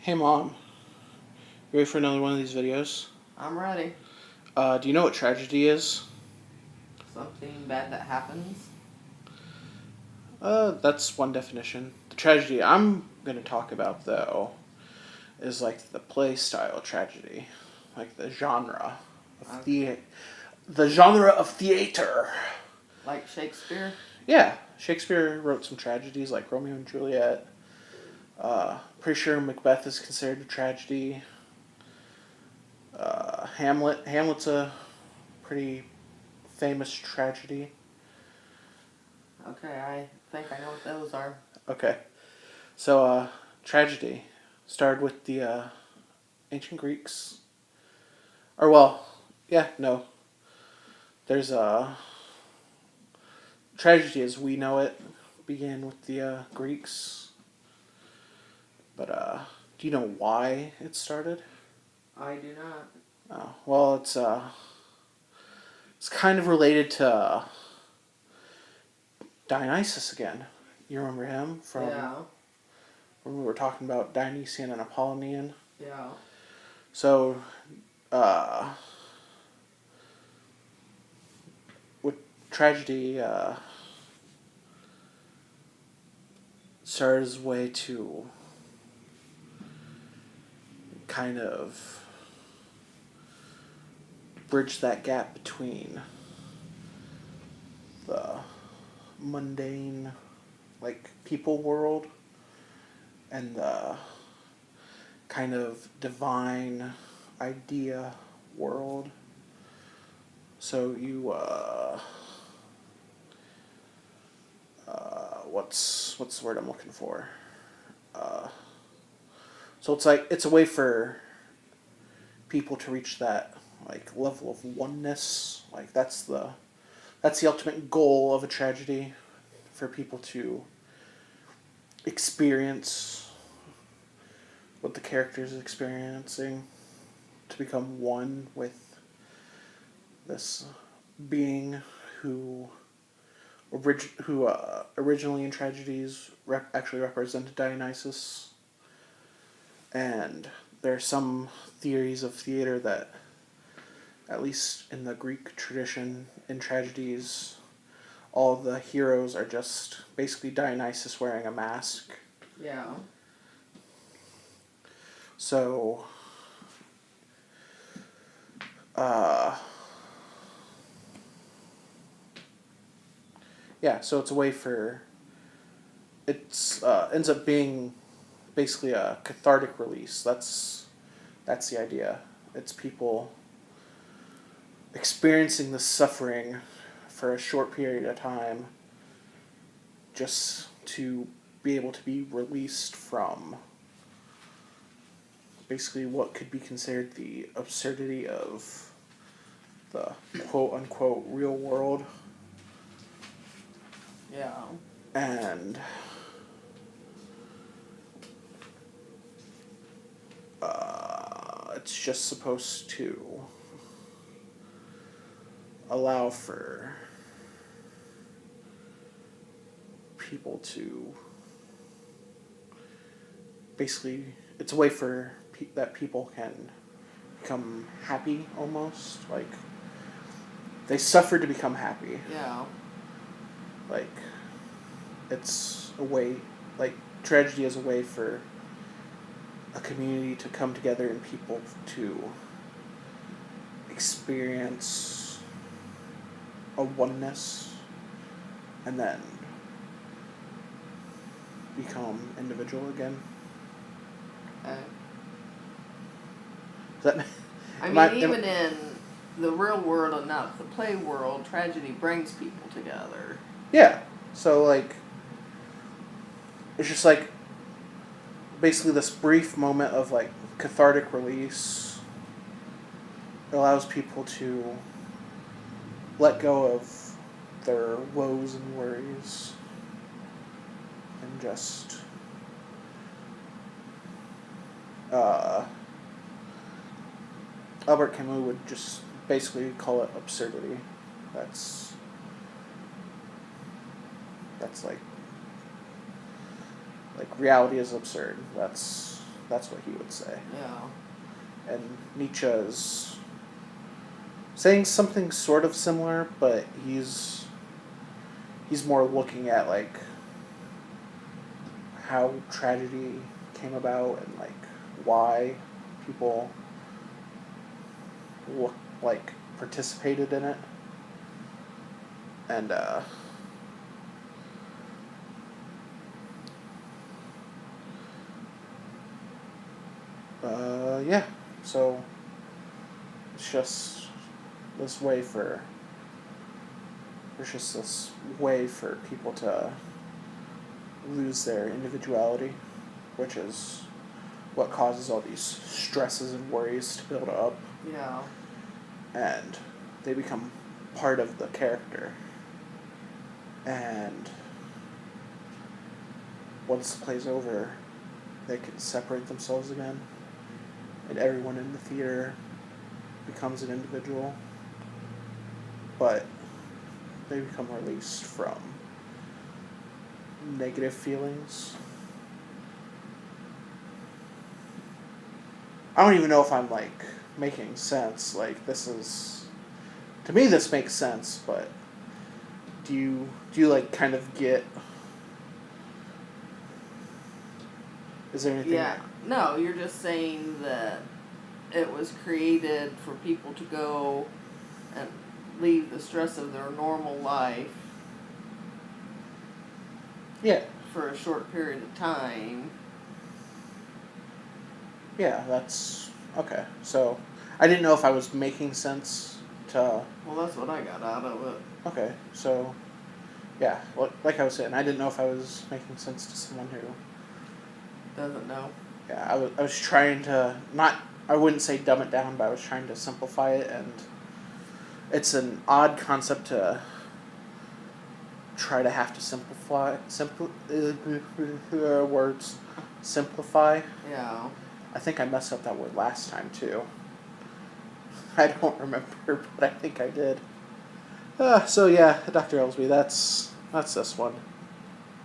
Hey mom, you ready for another one of these videos? I'm ready. Do you know what tragedy is? Something bad that happens? That's one definition. The tragedy I'm gonna talk about though is like the play style tragedy, like the genre of the genre of theater. Like Shakespeare? Yeah, Shakespeare wrote some tragedies like Romeo and Juliet. Pretty sure Macbeth is considered a tragedy. Hamlet's a pretty famous tragedy. Okay, I think I know what those are. Okay. So, tragedy started with the ancient Greeks. Or, well, yeah, no. There's tragedy as we know it began with the Greeks. But, do you know why it started? I do not. Oh, well, it's kind of related to Dionysus again. You remember him from Yeah, when we were talking about Dionysian and Apollonian? yeah. So, uh, with tragedy, started as a way to kind of bridge that gap between the mundane, like, people world and the kind of divine idea world. So what's the word I'm looking for? Uh, so it's like it's a way for people to reach that like level of oneness. Like that's the ultimate goal of a tragedy, for people to experience what the character is experiencing, to become one with this being who originally in tragedies actually represented Dionysus. And there are some theories of theater that, at least in the Greek tradition, in tragedies, all the heroes are just basically Dionysus wearing a mask. Yeah. So, uh, yeah, so it's a way for, it's ends up being basically a cathartic release. That's the idea. It's people experiencing the suffering for a short period of time, just to be able to be released from basically what could be considered the absurdity of the quote unquote real world. Yeah. And it's just supposed to allow for people to basically, it's a way for that people can become happy, almost like they suffer to become happy. Yeah. Like, it's a way, like, tragedy is a way for a community to come together and people to experience a oneness and then become individual again. Uh, Does that I am mean, I, am, even in the real world and not the play world, tragedy brings people together. yeah. So like, it's just like basically this brief moment of like cathartic release. It allows people to let go of their woes and worries and just uh, Albert Camus would just basically call it absurdity. That's that's like reality is absurd. That's That's what he would say. Yeah. And Nietzsche is saying something sort of similar, but he's more looking at like how tragedy came about and like why people look like participated in it. And yeah, so it's just this way for there's just this way for people to lose their individuality, which is what causes all these stresses and worries to build up, Yeah. and they become part of the character. And once the play's over, they can separate themselves again, and everyone in the theater becomes an individual, but they become released from negative feelings. I don't even know if I'm like making sense. Like this is, to me, this makes sense. But do you like kind of get? Is there anything? Yeah. No, you're just saying that it was created for people to go and leave the stress of their normal life Yeah. for a short period of time. Yeah, that's okay. So I didn't know if I was making sense to. Well, that's what I got out of it. Okay, so yeah, like I was saying, I didn't know if I was making sense to someone who. Doesn't know. Yeah, I was trying to not. I wouldn't say dumb it down, but I was trying to simplify it, and it's an odd concept to try to have to words simplify. Yeah. I think I messed up that word last time too. I don't remember, but I think I did. So yeah, Dr. Ellsby, that's this one.